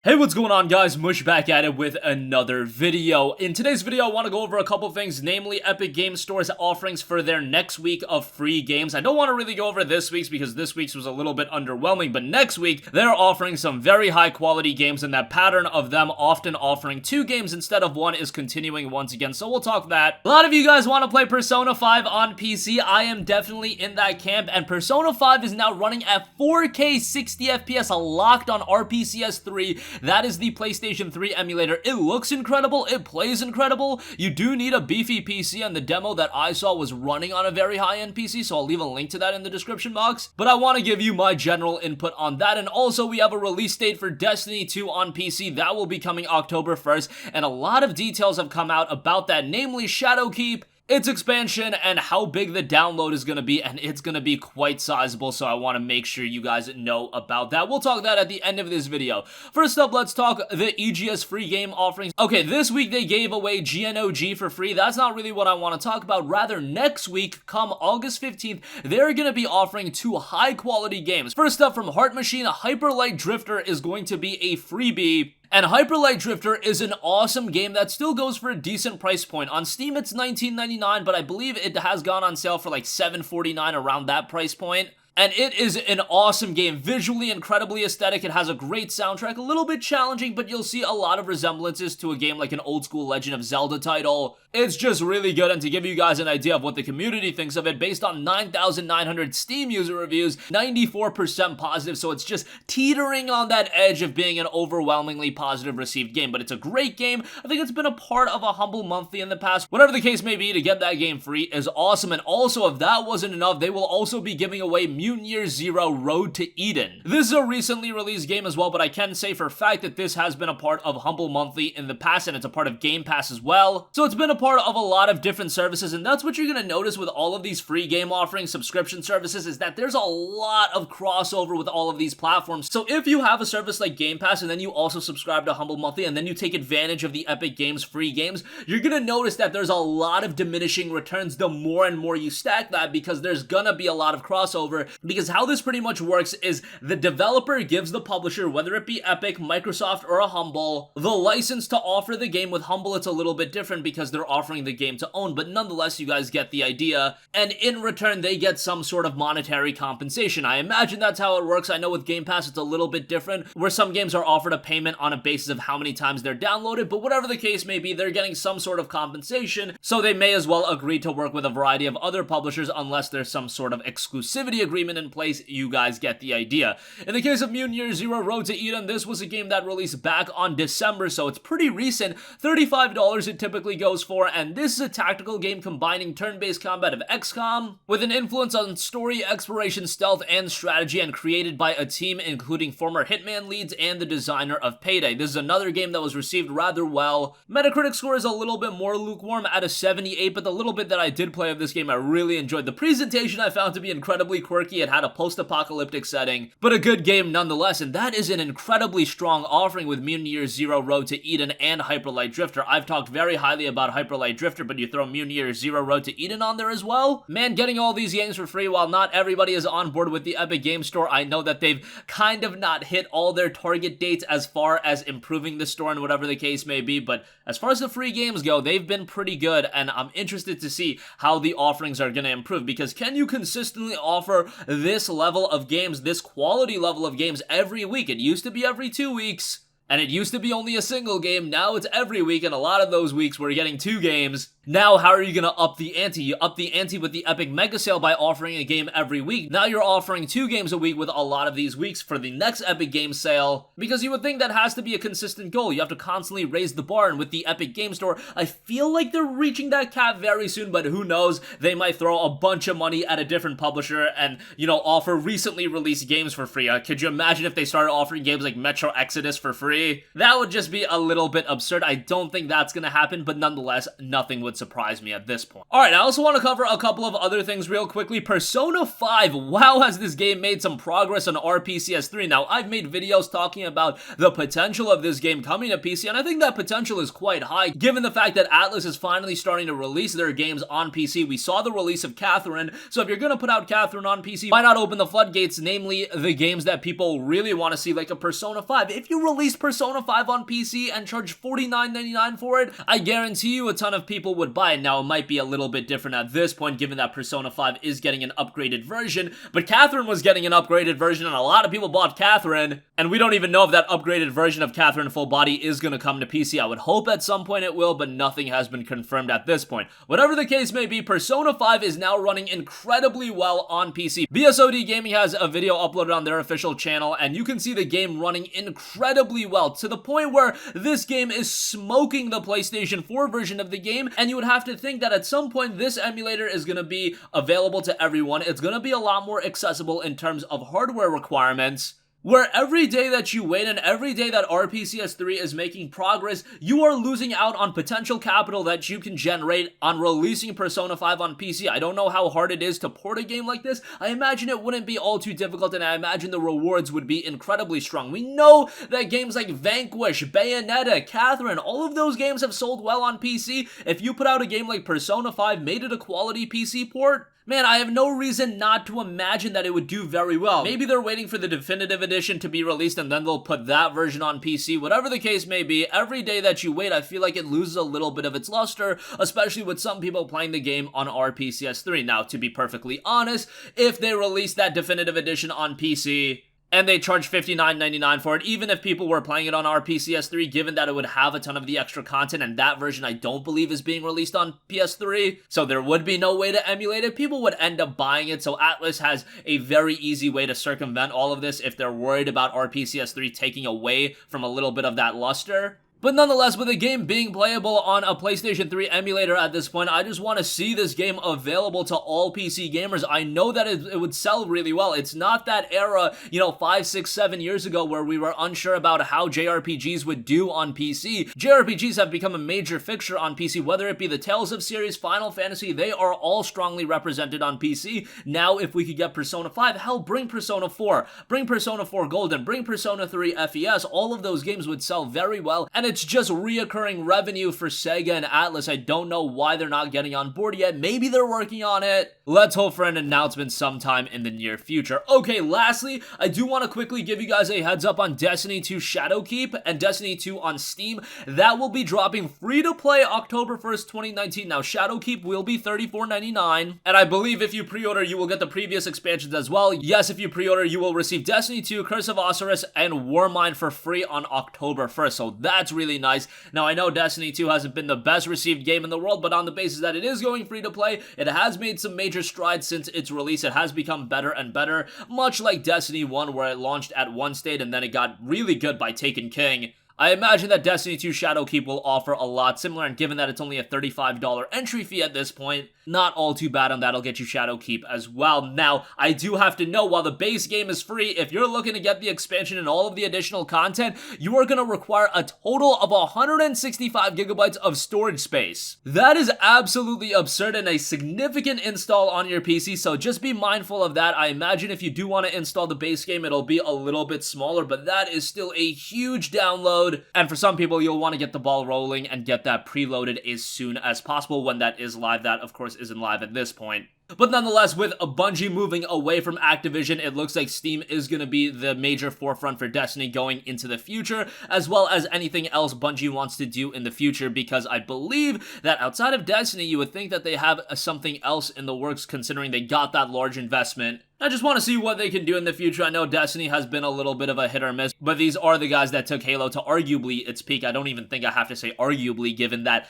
Hey, what's going on, guys? Mush back at it with another video. In today's video, I want to go over a couple things, namely Epic Games Store's offerings for their next week of free games. I don't want to really go over this week's because this week's was a little bit underwhelming, but next week, they're offering some very high quality games, and that pattern of them often offering 2 games instead of 1 is continuing once again, so we'll talk that. A lot of you guys want to play Persona 5 on PC. I am definitely in that camp, and Persona 5 is now running at 4K 60 FPS locked on RPCS 3. That is the PlayStation 3 emulator. It looks incredible, it plays incredible. You do need a beefy PC, and the demo that I saw was running on a very high-end PC, so I'll leave a link to that in the description box. But I want to give you my general input on that, and also we have a release date for Destiny 2 on PC. That will be coming October 1st, and a lot of details have come out about that, namely Shadowkeep, its expansion, and how big the download is going to be, and it's going to be quite sizable, so I want to make sure you guys know about that. We'll talk that at the end of this video. First up, let's talk the EGS free game offerings. Okay, this week they gave away GNOG for free. That's not really what I want to talk about. Rather, next week, come August 15th, they're going to be offering 2 high-quality games. First up, from Heart Machine, Hyper Light Drifter is going to be a freebie. And Hyper Light Drifter is an awesome game that still goes for a decent price point. On Steam, it's $19.99, but I believe it has gone on sale for like $7.49 around that price point. And it is an awesome game, visually incredibly aesthetic. It has a great soundtrack, a little bit challenging, but you'll see a lot of resemblances to a game like an old school Legend of Zelda title. It's just really good, and to give you guys an idea of what the community thinks of it, based on 9,900 Steam user reviews, 94% positive, so it's just teetering on that edge of being an overwhelmingly positive received game. But it's a great game. I think it's been a part of a Humble Monthly in the past. Whatever the case may be, to get that game free is awesome. And also, if that wasn't enough, they will also be giving away Mutant Year Zero Road to Eden. This is a recently released game as well, but I can say for a fact that this has been a part of Humble Monthly in the past, and it's a part of Game Pass as well. So it's been a part of a lot of different services, and that's what you're going to notice with all of these free game offerings, subscription services, is that there's a lot of crossover with all of these platforms. So if you have a service like Game Pass, and then you also subscribe to Humble Monthly, and then you take advantage of the Epic Games free games, you're going to notice that there's a lot of diminishing returns the more and more you stack that, because there's going to be a lot of crossover. Because how this pretty much works is the developer gives the publisher, whether it be Epic, Microsoft, or a Humble, the license to offer the game. With Humble, it's a little bit different because they're offering the game to own, but nonetheless, you guys get the idea. And in return, they get some sort of monetary compensation. I imagine that's how it works. I know with Game Pass, it's a little bit different, where some games are offered a payment on a basis of how many times they're downloaded, but whatever the case may be, they're getting some sort of compensation, so they may as well agree to work with a variety of other publishers unless there's some sort of exclusivity agreement in place. You guys get the idea. In the case of Mutant Year Zero Road to Eden, this was a game that released back on December, so it's pretty recent. $35 it typically goes for, and this is a tactical game combining turn-based combat of XCOM with an influence on story, exploration, stealth, and strategy, and created by a team including former Hitman leads and the designer of Payday. This is another game that was received rather well. Metacritic score is a little bit more lukewarm at a 78, but the little bit that I did play of this game, I really enjoyed. The presentation I found to be incredibly quirky. It had a post-apocalyptic setting, but a good game nonetheless, and that is an incredibly strong offering with Mutant Year Zero Road to Eden and Hyper Light Drifter. I've talked very highly about Hyper Light Drifter, but you throw Mutant Year Zero Road to Eden on there as well? Man, getting all these games for free, while not everybody is on board with the Epic Games Store, I know that they've kind of not hit all their target dates as far as improving the store and whatever the case may be, but as far as the free games go, they've been pretty good, and I'm interested to see how the offerings are going to improve, because can you consistently offer this level of games, this quality level of games every week? It used to be every 2 weeks, and it used to be only a single game. Now it's every week, and a lot of those weeks we're getting 2 games. Now, how are you going to up the ante? You up the ante with the Epic Mega Sale by offering a game every week. Now you're offering 2 games a week with a lot of these weeks for the next Epic Game Sale, because you would think that has to be a consistent goal. You have to constantly raise the bar, and with the Epic Game Store, I feel like they're reaching that cap very soon, but who knows? They might throw a bunch of money at a different publisher and, you know, offer recently released games for free. Could you imagine if they started offering games like Metro Exodus for free? That would just be a little bit absurd. I don't think that's going to happen, but nonetheless, nothing was would surprise me at this point. Alright, I also want to cover a couple of other things real quickly. Persona 5, wow, has this game made some progress on RPCS3. Now, I've made videos talking about the potential of this game coming to PC, and I think that potential is quite high, given the fact that Atlas is finally starting to release their games on PC. We saw the release of Catherine, so if you're gonna put out Catherine on PC, why not open the floodgates, namely the games that people really want to see, like a Persona 5. If you release Persona 5 on PC and charge $49.99 for it, I guarantee you a ton of people would buy it. Now, it might be a little bit different at this point, given that Persona 5 is getting an upgraded version, but Catherine was getting an upgraded version, and a lot of people bought Catherine, and we don't even know if that upgraded version of Catherine Full Body is gonna come to PC. I would hope at some point it will, but nothing has been confirmed at this point. Whatever the case may be, Persona 5 is now running incredibly well on PC. BSOD Gaming has a video uploaded on their official channel, and you can see the game running incredibly well, to the point where this game is smoking the PlayStation 4 version of the game, and you would have to think that at some point this emulator is going to be available to everyone. It's going to be a lot more accessible in terms of hardware requirements, where every day that you wait and every day that RPCS3 is making progress, you are losing out on potential capital that you can generate on releasing Persona 5 on PC. I don't know how hard it is to port a game like this. I imagine it wouldn't be all too difficult, and I imagine the rewards would be incredibly strong. We know that games like Vanquish, Bayonetta, Catherine, all of those games have sold well on PC. If you put out a game like Persona 5, made it a quality PC port, man, I have no reason not to imagine that it would do very well. Maybe they're waiting for the definitive edition to be released and then they'll put that version on PC. Whatever the case may be, every day that you wait, I feel like it loses a little bit of its luster, especially with some people playing the game on RPCS3. Now, to be perfectly honest, if they release that definitive edition on PC, and they charge $59.99 for it, even if people were playing it on RPCS3, given that it would have a ton of the extra content, and that version I don't believe is being released on PS3, so there would be no way to emulate it, people would end up buying it. So Atlas has a very easy way to circumvent all of this if they're worried about RPCS3 taking away from a little bit of that luster. But nonetheless, with the game being playable on a PlayStation 3 emulator at this point, I just want to see this game available to all PC gamers. I know that it would sell really well. It's not that era, 5, 6, 7 years ago where we were unsure about how JRPGs would do on PC. JRPGs have become a major fixture on PC, whether it be the Tales of series, Final Fantasy, they are all strongly represented on PC. Now, if we could get Persona 5, hell, bring Persona 4, bring Persona 4 Golden, bring Persona 3 FES, all of those games would sell very well, and it's just reoccurring revenue for Sega and Atlas. I don't know why they're not getting on board yet. Maybe they're working on it. Let's hope for an announcement sometime in the near future. Okay, lastly, I do want to quickly give you guys a heads up on Destiny 2 Shadowkeep and Destiny 2 on Steam. That will be dropping free to play October 1st, 2019. Now, Shadowkeep will be $34.99, and I believe if you pre-order, you will get the previous expansions as well. Yes, if you pre-order, you will receive Destiny 2, Curse of Osiris, and Warmind for free on October 1st, so that's really nice. Now, I know Destiny 2 hasn't been the best received game in the world, but on the basis that it is going free to play, it has made some major strides since its release. It has become better and better, much like Destiny 1, where it launched at one state and then it got really good by Taken King. I imagine that Destiny 2 Shadowkeep will offer a lot similar, and given that it's only a $35 entry fee at this point, not all too bad on that. It'll get you Shadowkeep as well. Now, I do have to know, while the base game is free, if you're looking to get the expansion and all of the additional content, you are going to require a total of 165 gigabytes of storage space. That is absolutely absurd and a significant install on your PC, so just be mindful of that. I imagine if you do want to install the base game, it'll be a little bit smaller, but that is still a huge download. And for some people, you'll want to get the ball rolling and get that preloaded as soon as possible when that is live. That, of course, isn't live at this point. But nonetheless, with Bungie moving away from Activision, it looks like Steam is going to be the major forefront for Destiny going into the future, as well as anything else Bungie wants to do in the future, because I believe that outside of Destiny, you would think that they have something else in the works, considering they got that large investment. I just want to see what they can do in the future. I know Destiny has been a little bit of a hit or miss, but these are the guys that took Halo to arguably its peak. I don't even think I have to say arguably, given that,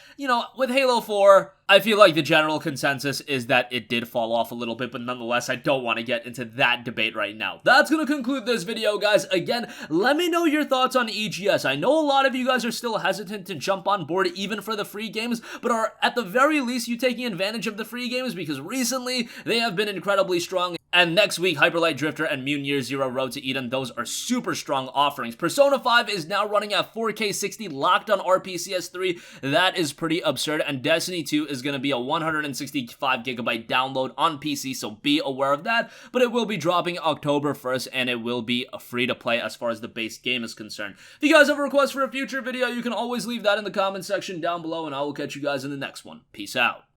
with Halo 4, I feel like the general consensus is that it did fall off a little bit, but nonetheless, I don't want to get into that debate right now. That's going to conclude this video, guys. Again, let me know your thoughts on EGS. I know a lot of you guys are still hesitant to jump on board even for the free games, but are at the very least you taking advantage of the free games, because recently they have been incredibly strong. And next week, Hyper Light Drifter and Mutant Year Zero Road to Eden, those are super strong offerings. Persona 5 is now running at 4K 60 locked on RPCS3. That is pretty absurd. And Destiny 2 is going to be a 165GB download on PC, so be aware of that. But it will be dropping October 1st, and it will be free to play as far as the base game is concerned. If you guys have a request for a future video, you can always leave that in the comment section down below, and I will catch you guys in the next one. Peace out.